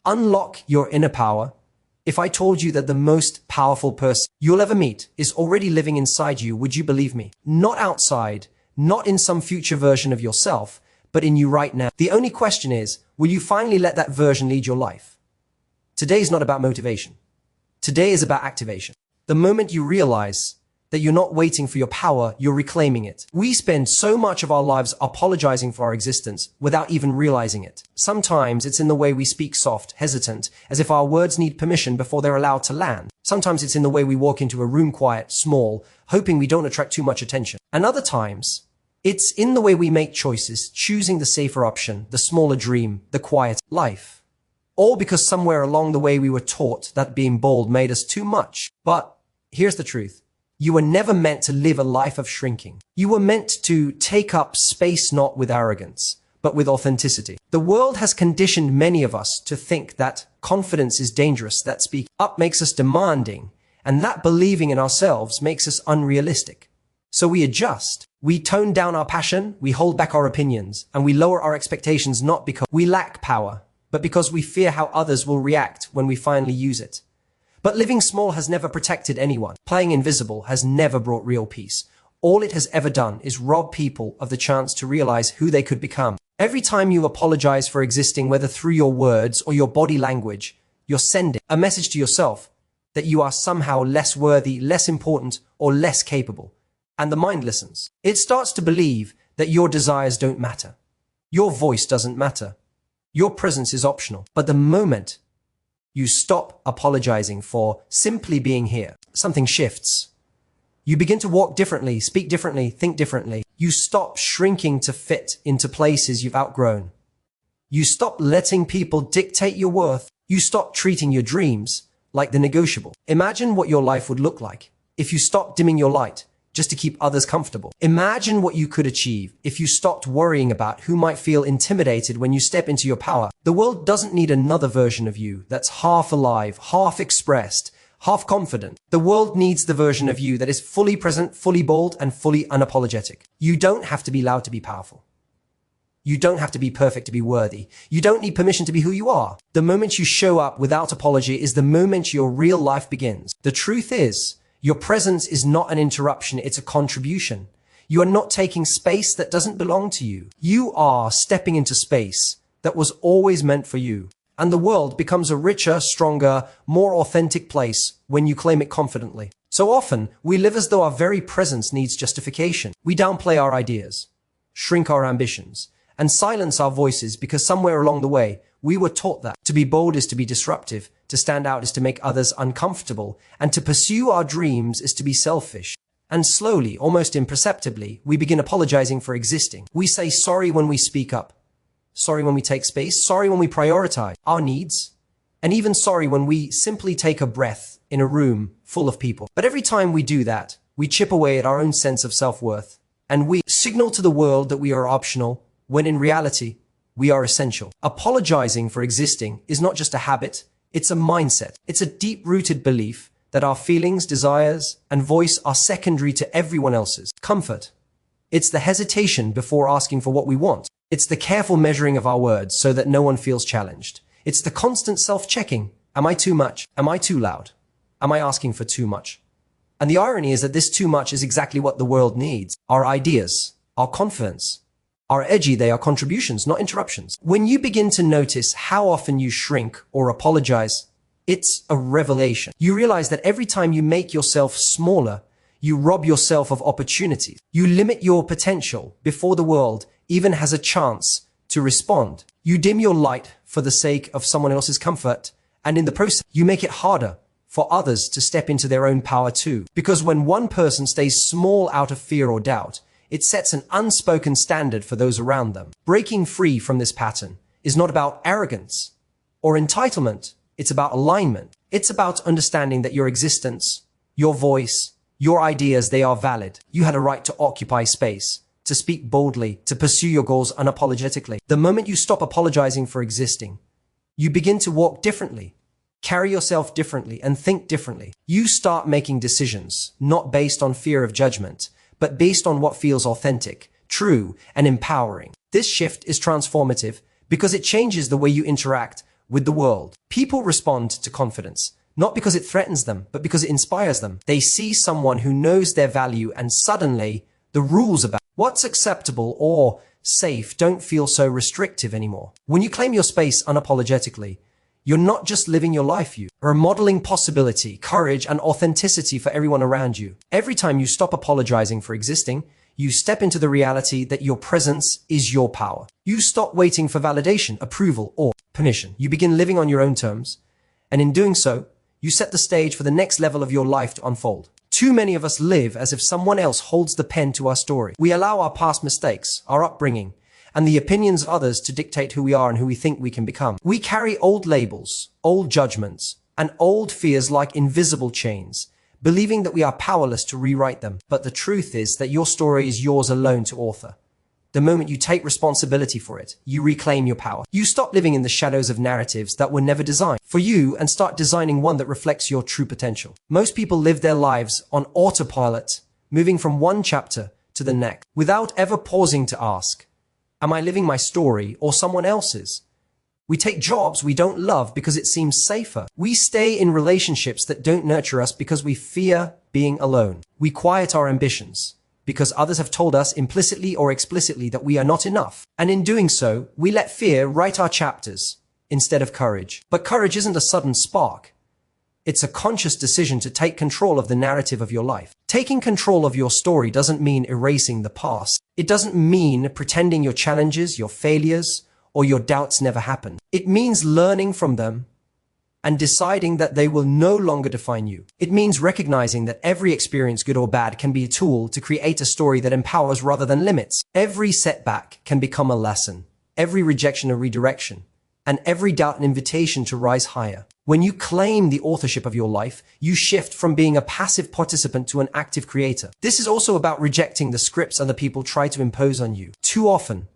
unlock your inner power. If I told you that the most powerful person you'll ever meet is already living inside you, would you believe me? Not outside, not in some future version of yourself, but in you right now. The only question is, will you finally let that version lead your life? Today is not about motivation. Today is about activation. The moment you realize that you're not waiting for your power, you're reclaiming it. We spend so much of our lives apologizing for our existence without even realizing it. Sometimes it's in the way we speak soft, hesitant, as if our words need permission before they're allowed to land. Sometimes it's in the way we walk into a room quiet, small, hoping we don't attract too much attention. And other times, it's in the way we make choices, choosing the safer option, the smaller dream, the quiet life. All because somewhere along the way we were taught that being bold made us too much. But here's the truth. You were never meant to live a life of shrinking. You were meant to take up space not with arrogance, but with authenticity. The world has conditioned many of us to think that confidence is dangerous, that speaking up makes us demanding, and that believing in ourselves makes us unrealistic. So we adjust. We tone down our passion, we hold back our opinions, and we lower our expectations not because we lack power, but because we fear how others will react when we finally use it. But living small has never protected anyone. Playing invisible has never brought real peace. All it has ever done is rob people of the chance to realize who they could become. Every time you apologize for existing, whether through your words or your body language, you're sending a message to yourself that you are somehow less worthy, less important, or less capable. And the mind listens. It starts to believe that your desires don't matter. Your voice doesn't matter. Your presence is optional. But the moment you stop apologizing for simply being here, something shifts. You begin to walk differently, speak differently, think differently. You stop shrinking to fit into places you've outgrown. You stop letting people dictate your worth. You stop treating your dreams like the negotiable. Imagine what your life would look like if you stopped dimming your light just to keep others comfortable. Imagine what you could achieve if you stopped worrying about who might feel intimidated when you step into your power. The world doesn't need another version of you that's half alive, half expressed, half confident. The world needs the version of you that is fully present, fully bold, and fully unapologetic. You don't have to be loud to be powerful. You don't have to be perfect to be worthy. You don't need permission to be who you are. The moment you show up without apology is the moment your real life begins. The truth is, your presence is not an interruption, it's a contribution. You are not taking space that doesn't belong to you. You are stepping into space that was always meant for you. And the world becomes a richer, stronger, more authentic place when you claim it confidently. So often, we live as though our very presence needs justification. We downplay our ideas, shrink our ambitions, and silence our voices because somewhere along the way, we were taught that to be bold is to be disruptive, to stand out is to make others uncomfortable, and to pursue our dreams is to be selfish. And slowly, almost imperceptibly, we begin apologizing for existing. We say sorry when we speak up, sorry when we take space, sorry when we prioritize our needs, and even sorry when we simply take a breath in a room full of people. But every time we do that, we chip away at our own sense of self-worth, and we signal to the world that we are optional, when in reality, we are essential. Apologizing for existing is not just a habit, it's a mindset. It's a deep-rooted belief that our feelings, desires, and voice are secondary to everyone else's. Comfort. It's the hesitation before asking for what we want. It's the careful measuring of our words so that no one feels challenged. It's the constant self-checking. Am I too much? Am I too loud? Am I asking for too much? And the irony is that this too much is exactly what the world needs. Our ideas, our confidence, are edgy, they are contributions, not interruptions. When you begin to notice how often you shrink or apologize, it's a revelation. You realize that every time you make yourself smaller, you rob yourself of opportunities. You limit your potential before the world even has a chance to respond. You dim your light for the sake of someone else's comfort, and in the process, you make it harder for others to step into their own power too. Because when one person stays small out of fear or doubt, it sets an unspoken standard for those around them. Breaking free from this pattern is not about arrogance or entitlement. It's about alignment. It's about understanding that your existence, your voice, your ideas, they are valid. You had a right to occupy space, to speak boldly, to pursue your goals unapologetically. The moment you stop apologizing for existing, you begin to walk differently, carry yourself differently, and think differently. You start making decisions, not based on fear of judgment, but based on what feels authentic, true, and empowering. This shift is transformative because it changes the way you interact with the world. People respond to confidence, not because it threatens them, but because it inspires them. They see someone who knows their value, and suddenly the rules about what's acceptable or safe don't feel so restrictive anymore. When you claim your space unapologetically, you're not just living your life, you are modeling possibility, courage, and authenticity for everyone around you. Every time you stop apologizing for existing, you step into the reality that your presence is your power. You stop waiting for validation, approval, or permission. You begin living on your own terms, and in doing so, you set the stage for the next level of your life to unfold. Too many of us live as if someone else holds the pen to our story. We allow our past mistakes, our upbringing, and the opinions of others to dictate who we are and who we think we can become. We carry old labels, old judgments, and old fears like invisible chains, believing that we are powerless to rewrite them. But the truth is that your story is yours alone to author. The moment you take responsibility for it, you reclaim your power. You stop living in the shadows of narratives that were never designed for you and start designing one that reflects your true potential. Most people live their lives on autopilot, moving from one chapter to the next, without ever pausing to ask, am I living my story or someone else's? We take jobs we don't love because it seems safer. We stay in relationships that don't nurture us because we fear being alone. We quiet our ambitions because others have told us implicitly or explicitly that we are not enough. And in doing so, we let fear write our chapters instead of courage. But courage isn't a sudden spark. It's a conscious decision to take control of the narrative of your life. Taking control of your story doesn't mean erasing the past. It doesn't mean pretending your challenges, your failures, or your doubts never happened. It means learning from them and deciding that they will no longer define you. It means recognizing that every experience, good or bad, can be a tool to create a story that empowers rather than limits. Every setback can become a lesson, every rejection a redirection, and every doubt an invitation to rise higher. When you claim the authorship of your life, you shift from being a passive participant to an active creator. This is also about rejecting the scripts other people try to impose on you. Too often,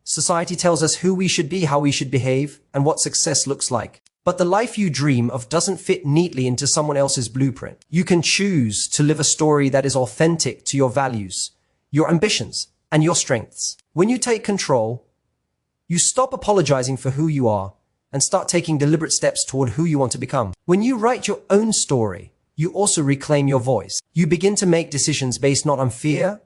society tells us who we should be, how we should behave, and what success looks like. But the life you dream of doesn't fit neatly into someone else's blueprint. You can choose to live a story that is authentic to your values, your ambitions, and your strengths. When you take control, you stop apologizing for who you are and start taking deliberate steps toward who you want to become. When you write your own story, you also reclaim your voice. You begin to make decisions based not on fear,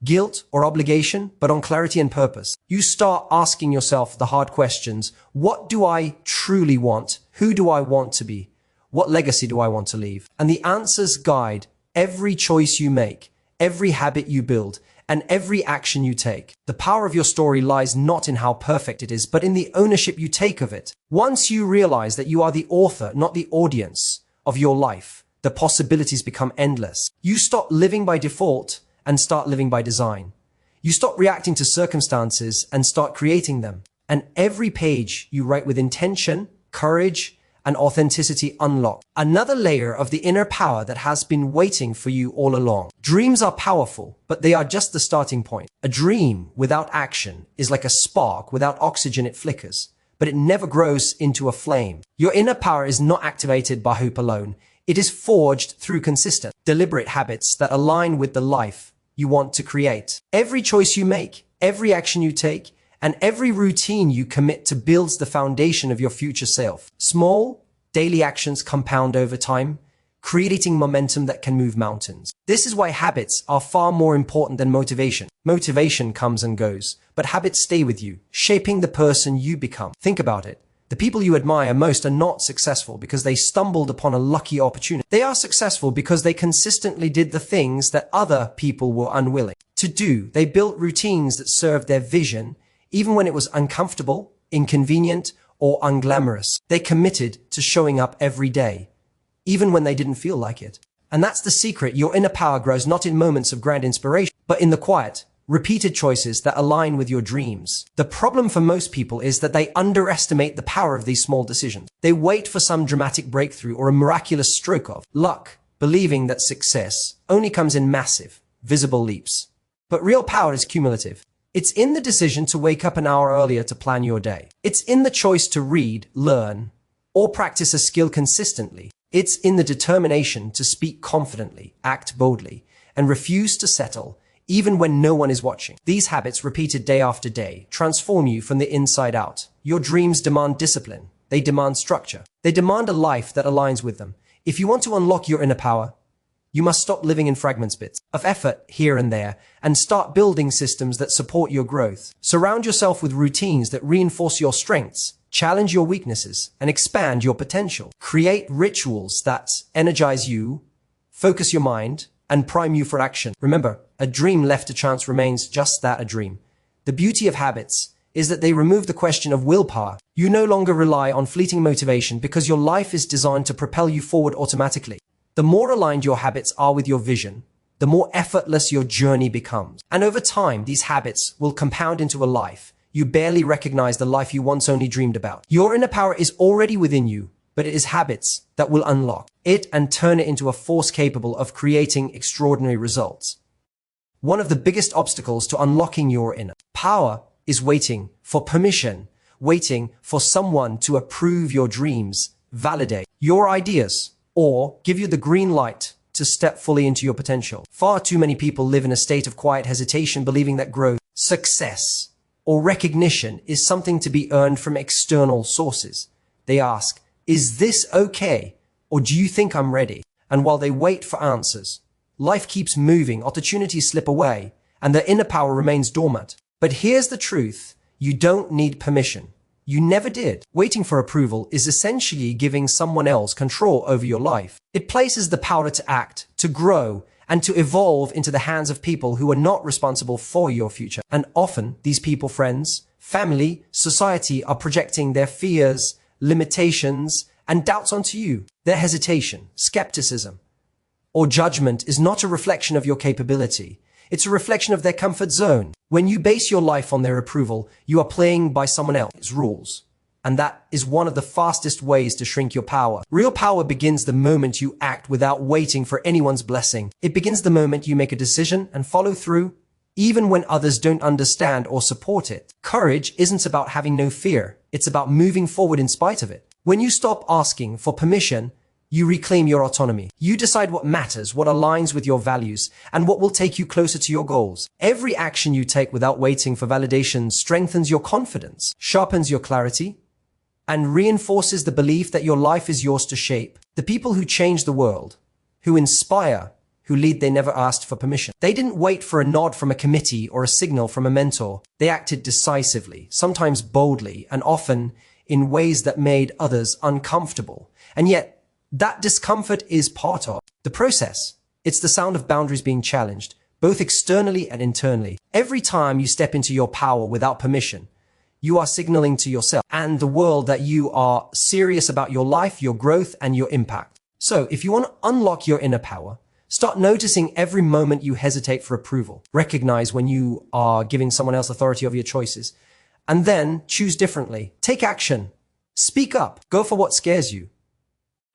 guilt, or obligation, but on clarity and purpose. You start asking yourself the hard questions. What do I truly want? Who do I want to be? What legacy do I want to leave? And the answers guide every choice you make, every habit you build, and every action you take. The power of your story lies not in how perfect it is, but in the ownership you take of it. Once you realize that you are the author, not the audience of your life, the possibilities become endless. You stop living by default and start living by design. You stop reacting to circumstances and start creating them. And every page you write with intention, courage, and authenticity unlock another layer of the inner power that has been waiting for you all along. Dreams are powerful, but they are just the starting point. A dream without action is like a spark. Without oxygen, it flickers, but it never grows into a flame. Your inner power is not activated by hope alone. It is forged through consistent, deliberate habits that align with the life you want to create. Every choice you make, every action you take, and every routine you commit to builds the foundation of your future self. Small, daily actions compound over time, creating momentum that can move mountains. This is why habits are far more important than motivation. Motivation comes and goes, but habits stay with you, shaping the person you become. Think about it. The people you admire most are not successful because they stumbled upon a lucky opportunity. They are successful because they consistently did the things that other people were unwilling to do. They built routines that served their vision, even when it was uncomfortable, inconvenient, or unglamorous. They committed to showing up every day, even when they didn't feel like it. And that's the secret. Your inner power grows not in moments of grand inspiration, but in the quiet, repeated choices that align with your dreams. The problem for most people is that they underestimate the power of these small decisions. They wait for some dramatic breakthrough or a miraculous stroke of luck, believing that success only comes in massive, visible leaps. But real power is cumulative. It's in the decision to wake up an hour earlier to plan your day. It's in the choice to read, learn, or practice a skill consistently. It's in the determination to speak confidently, act boldly, and refuse to settle even when no one is watching. These habits, repeated day after day, transform you from the inside out. Your dreams demand discipline, They demand structure. They demand a life that aligns with them. If you want to unlock your inner power, you must stop living in fragments, bits of effort here and there, and start building systems that support your growth. Surround yourself with routines that reinforce your strengths, challenge your weaknesses, and expand your potential. Create rituals that energize you, focus your mind, and prime you for action. Remember, a dream left to chance remains just that, a dream. The beauty of habits is that they remove the question of willpower. You no longer rely on fleeting motivation because your life is designed to propel you forward automatically. The more aligned your habits are with your vision, the more effortless your journey becomes. And over time, these habits will compound into a life you barely recognize, the life you once only dreamed about. Your inner power is already within you, but it is habits that will unlock it and turn it into a force capable of creating extraordinary results. One of the biggest obstacles to unlocking your inner power is waiting for permission, waiting for someone to approve your dreams, validate your ideas, or give you the green light to step fully into your potential. Far too many people live in a state of quiet hesitation, believing that growth, success, or recognition is something to be earned from external sources. They ask, is this okay? Or do you think I'm ready? And while they wait for answers, life keeps moving, opportunities slip away, and their inner power remains dormant. But here's the truth. You don't need permission. You never did. Waiting for approval is essentially giving someone else control over your life. It places the power to act, to grow, and to evolve into the hands of people who are not responsible for your future. And often, these people, friends, family, society, are projecting their fears, limitations, and doubts onto you. Their hesitation, skepticism, or judgment is not a reflection of your capability. It's a reflection of their comfort zone. When you base your life on their approval, you are playing by someone else's rules. And that is one of the fastest ways to shrink your power. Real power begins the moment you act without waiting for anyone's blessing. It begins the moment you make a decision and follow through, even when others don't understand or support it. Courage isn't about having no fear. It's about moving forward in spite of it. When you stop asking for permission, you reclaim your autonomy. You decide what matters, what aligns with your values, and what will take you closer to your goals. Every action you take without waiting for validation strengthens your confidence, sharpens your clarity, and reinforces the belief that your life is yours to shape. The people who change the world, who inspire, who lead, they never asked for permission. They didn't wait for a nod from a committee or a signal from a mentor. They acted decisively, sometimes boldly, and often in ways that made others uncomfortable. And yet, that discomfort is part of the process. It's the sound of boundaries being challenged, both externally and internally. Every time you step into your power without permission, you are signaling to yourself and the world that you are serious about your life, your growth, and your impact. So if you want to unlock your inner power, start noticing every moment you hesitate for approval. Recognize when you are giving someone else authority over your choices, and then choose differently. Take action. Speak up. Go for what scares you.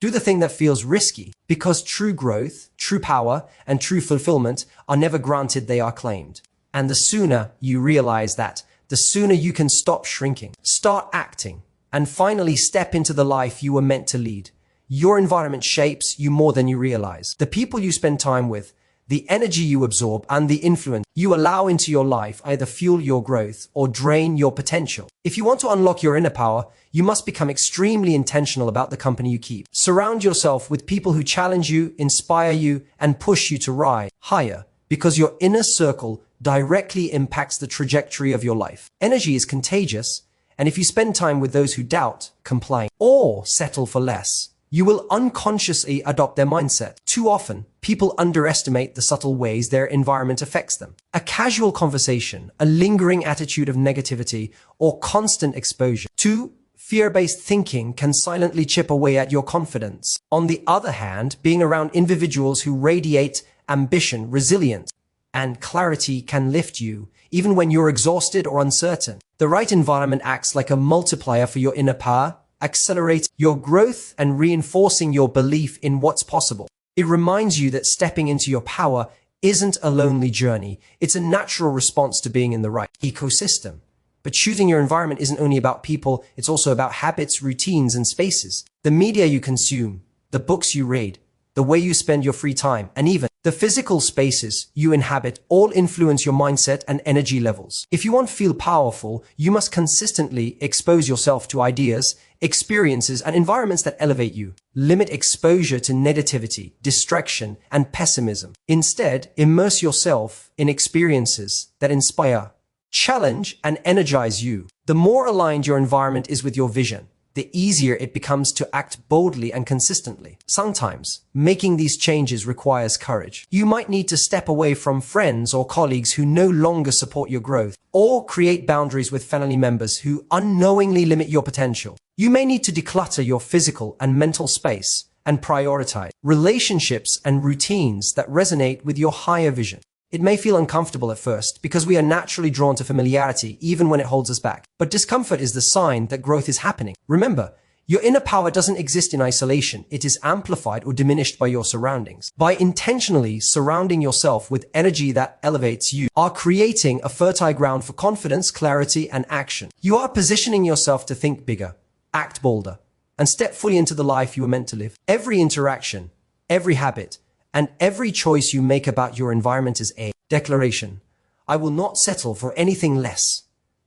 Do the thing that feels risky, because true growth, true power, and true fulfillment are never granted, they are claimed. And the sooner you realize that, the sooner you can stop shrinking, start acting, and finally step into the life you were meant to lead. Your environment shapes you more than you realize. The people you spend time with, the energy you absorb, and the influence you allow into your life either fuel your growth or drain your potential. If you want to unlock your inner power, you must become extremely intentional about the company you keep. Surround yourself with people who challenge you, inspire you, and push you to rise higher, because your inner circle directly impacts the trajectory of your life. Energy is contagious, and if you spend time with those who doubt, complain, or settle for less, you will unconsciously adopt their mindset. Too often, people underestimate the subtle ways their environment affects them. A casual conversation, a lingering attitude of negativity, or constant exposure to fear-based thinking can silently chip away at your confidence. On the other hand, being around individuals who radiate ambition, resilience, and clarity can lift you, even when you're exhausted or uncertain. The right environment acts like a multiplier for your inner power, accelerates your growth and reinforcing your belief in what's possible. It reminds you that stepping into your power isn't a lonely journey. It's a natural response to being in the right ecosystem. But choosing your environment isn't only about people, it's also about habits, routines, and spaces. The media you consume, the books you read, the way you spend your free time, and even the physical spaces you inhabit all influence your mindset and energy levels. If you want to feel powerful, you must consistently expose yourself to ideas, experiences, and environments that elevate you. Limit exposure to negativity, distraction, and pessimism. Instead, immerse yourself in experiences that inspire, challenge, and energize you. The more aligned your environment is with your vision, the easier it becomes to act boldly and consistently. Sometimes, making these changes requires courage. You might need to step away from friends or colleagues who no longer support your growth, or create boundaries with family members who unknowingly limit your potential. You may need to declutter your physical and mental space and prioritize relationships and routines that resonate with your higher vision. It may feel uncomfortable at first because we are naturally drawn to familiarity even when it holds us back. But discomfort is the sign that growth is happening. Remember, your inner power doesn't exist in isolation. It is amplified or diminished by your surroundings. By intentionally surrounding yourself with energy that elevates, you are creating a fertile ground for confidence, clarity, and action. You are positioning yourself to think bigger, act bolder, and step fully into the life you were meant to live. Every interaction, every habit, and every choice you make about your environment is a declaration. I will not settle for anything less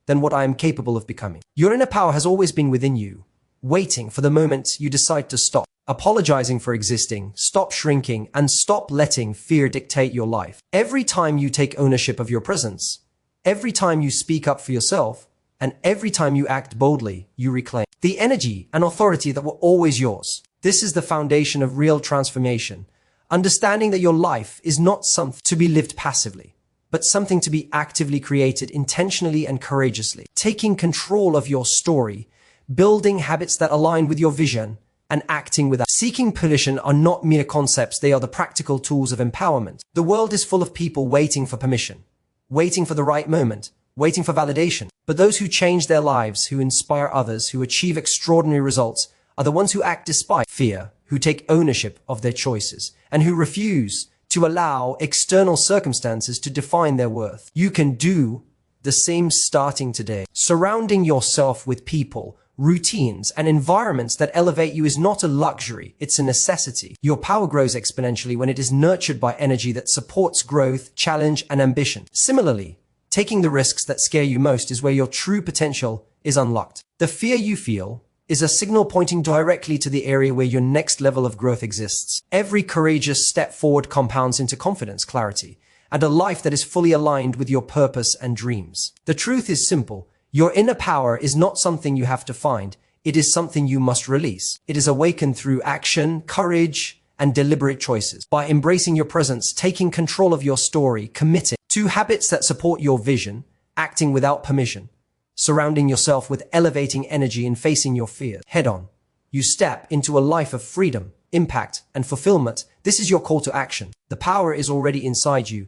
than what I am capable of becoming. Your inner power has always been within you, waiting for the moment you decide to stop apologizing for existing, stop shrinking, and stop letting fear dictate your life. Every time you take ownership of your presence, every time you speak up for yourself, and every time you act boldly, you reclaim the energy and authority that were always yours. This is the foundation of real transformation. Understanding that your life is not something to be lived passively, but something to be actively created intentionally and courageously. Taking control of your story, building habits that align with your vision, and acting without seeking permission are not mere concepts, they are the practical tools of empowerment. The world is full of people waiting for permission, waiting for the right moment, waiting for validation. But those who change their lives, who inspire others, who achieve extraordinary results, are the ones who act despite fear, who take ownership of their choices, and who refuse to allow external circumstances to define their worth. You can do the same starting today. Surrounding yourself with people, routines, and environments that elevate you is not a luxury, it's a necessity. Your power grows exponentially when it is nurtured by energy that supports growth, challenge, and ambition. Similarly, taking the risks that scare you most is where your true potential is unlocked. The fear you feel is a signal pointing directly to the area where your next level of growth exists. Every courageous step forward compounds into confidence, clarity, and a life that is fully aligned with your purpose and dreams. The truth is simple. Your inner power is not something you have to find. It is something you must release. It is awakened through action, courage, and deliberate choices. By embracing your presence, taking control of your story, committing to habits that support your vision, acting without permission, surrounding yourself with elevating energy, and facing your fears head on, you step into a life of freedom, impact, and fulfillment. This is your call to action. The power is already inside you.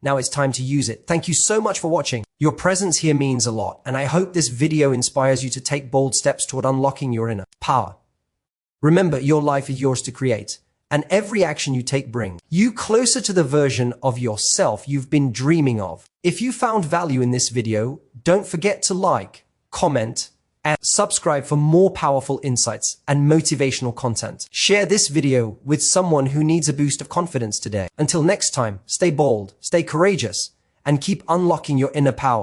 Now it's time to use it. Thank you so much for watching. Your presence here means a lot, and I hope this video inspires you to take bold steps toward unlocking your inner power. Remember, your life is yours to create, and every action you take brings you closer to the version of yourself you've been dreaming of. If you found value in this video, don't forget to like, comment, and subscribe for more powerful insights and motivational content. Share this video with someone who needs a boost of confidence today. Until next time, stay bold, stay courageous, and keep unlocking your inner power.